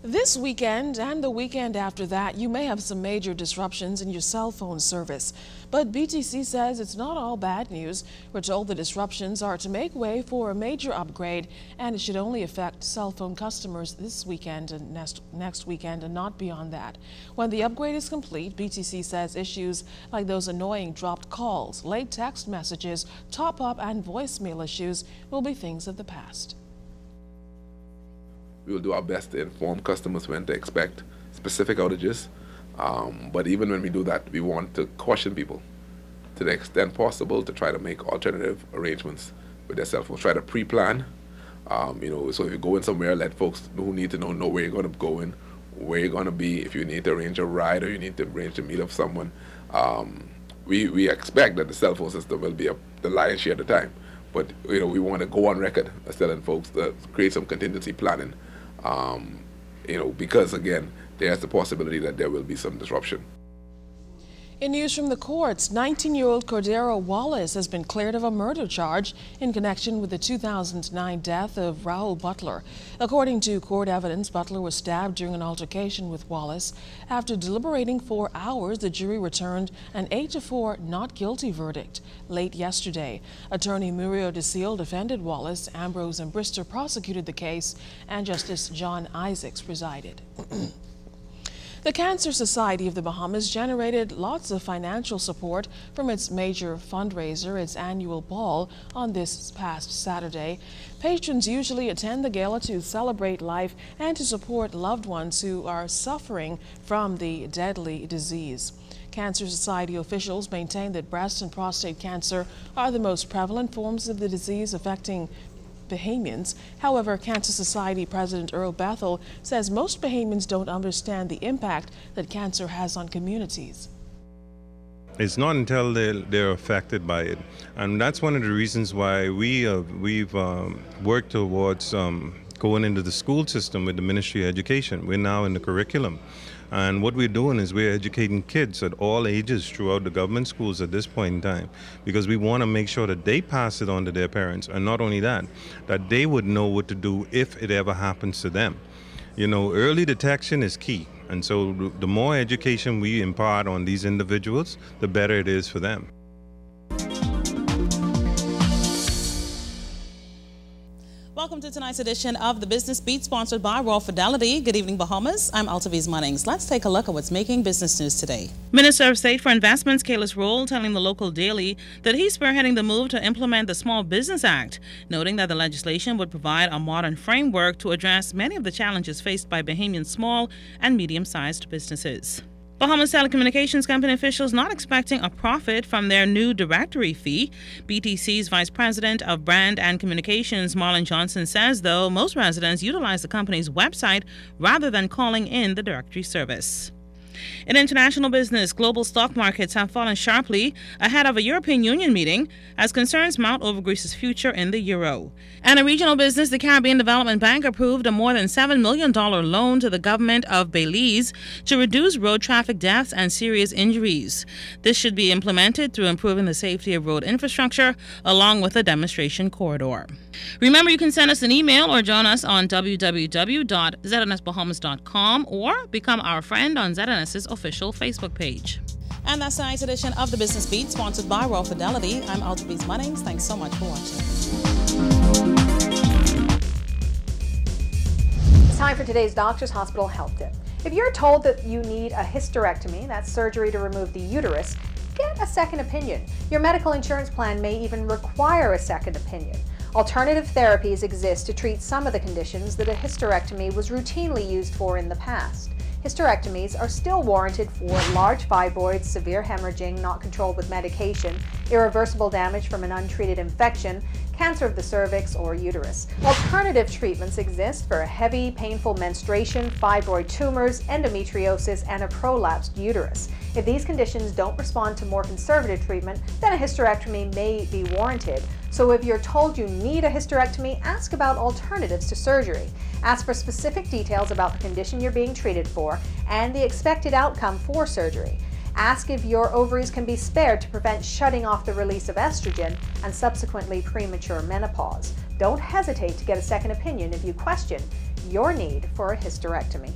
This weekend and the weekend after that, you may have some major disruptions in your cell phone service. But BTC says it's not all bad news. We're told the disruptions are to make way for a major upgrade, and it should only affect cell phone customers this weekend and next weekend and not beyond that. When the upgrade is complete, BTC says issues like those annoying dropped calls, late text messages, top-up and voicemail issues will be things of the past. We will do our best to inform customers when to expect specific outages. But even when we do that, we want to caution people to the extent possible to try to make alternative arrangements with their cell phones. Try to pre-plan. So if you go in somewhere, let folks who need to know where you're going to go in, where you're going to be, if you need to arrange a ride or you need to arrange a meet of someone. We expect that the cell phone system will be the lion's share of the time. But we want to go on record as telling folks to create some contingency planning. Because again, there's the possibility that there will be some disruption. In news from the courts, 19-year-old Cordero Wallace has been cleared of a murder charge in connection with the 2009 death of Raul Butler. According to court evidence, Butler was stabbed during an altercation with Wallace. After deliberating 4 hours, the jury returned an 8-4 not guilty verdict late yesterday. Attorney Muriel DeSeal defended Wallace, Ambrose and Brister prosecuted the case, and Justice John Isaacs presided. The Cancer Society of the Bahamas generated lots of financial support from its major fundraiser, its annual ball, on this past Saturday. Patrons usually attend the gala to celebrate life and to support loved ones who are suffering from the deadly disease. Cancer Society officials maintain that breast and prostate cancer are the most prevalent forms of the disease affecting Bahamians. However, Cancer Society President Earl Bethel says most Bahamians don't understand the impact that cancer has on communities. It's not until they're affected by it, and that's one of the reasons why we've worked towards going into the school system with the Ministry of Education. We're now in the curriculum. And what we're doing is we're educating kids at all ages throughout the government schools at this point in time, because we want to make sure that they pass it on to their parents, and not only that, that they would know what to do if it ever happens to them. Early detection is key, and so the more education we impart on these individuals, the better it is for them. Welcome to tonight's edition of the Business Beat, sponsored by Royal Fidelity. Good evening, Bahamas. I'm Altaviz Munnings. Let's take a look at what's making business news today. Minister of State for Investments, Kailash Roll, telling the local Daily that he's spearheading the move to implement the Small Business Act, noting that the legislation would provide a modern framework to address many of the challenges faced by Bahamian small and medium-sized businesses. Bahamas telecommunications company officials not expecting a profit from their new directory fee. BTC's Vice President of Brand and Communications, Marlon Johnson, says, though, most residents utilize the company's website rather than calling in the directory service. In international business, global stock markets have fallen sharply ahead of a European Union meeting as concerns mount over Greece's future in the euro. And in regional business, the Caribbean Development Bank approved a more than $7 million loan to the government of Belize to reduce road traffic deaths and serious injuries. This should be implemented through improving the safety of road infrastructure along with a demonstration corridor. Remember, you can send us an email or join us on www.znsbahamas.com or become our friend on ZNS's official Facebook page. And that's tonight's edition of the Business Beat, sponsored by Royal Fidelity. I'm Altaviz Munnings. Thanks so much for watching. It's time for today's Doctor's Hospital Health Tip. If you're told that you need a hysterectomy, that's surgery to remove the uterus, get a second opinion. Your medical insurance plan may even require a second opinion. Alternative therapies exist to treat some of the conditions that a hysterectomy was routinely used for in the past. Hysterectomies are still warranted for large fibroids, severe hemorrhaging not controlled with medication, irreversible damage from an untreated infection, cancer of the cervix or uterus. Alternative treatments exist for heavy, painful menstruation, fibroid tumors, endometriosis, and a prolapsed uterus. If these conditions don't respond to more conservative treatment, then a hysterectomy may be warranted. So if you're told you need a hysterectomy, ask about alternatives to surgery. Ask for specific details about the condition you're being treated for and the expected outcome for surgery. Ask if your ovaries can be spared to prevent shutting off the release of estrogen and subsequently premature menopause. Don't hesitate to get a second opinion if you question your need for a hysterectomy.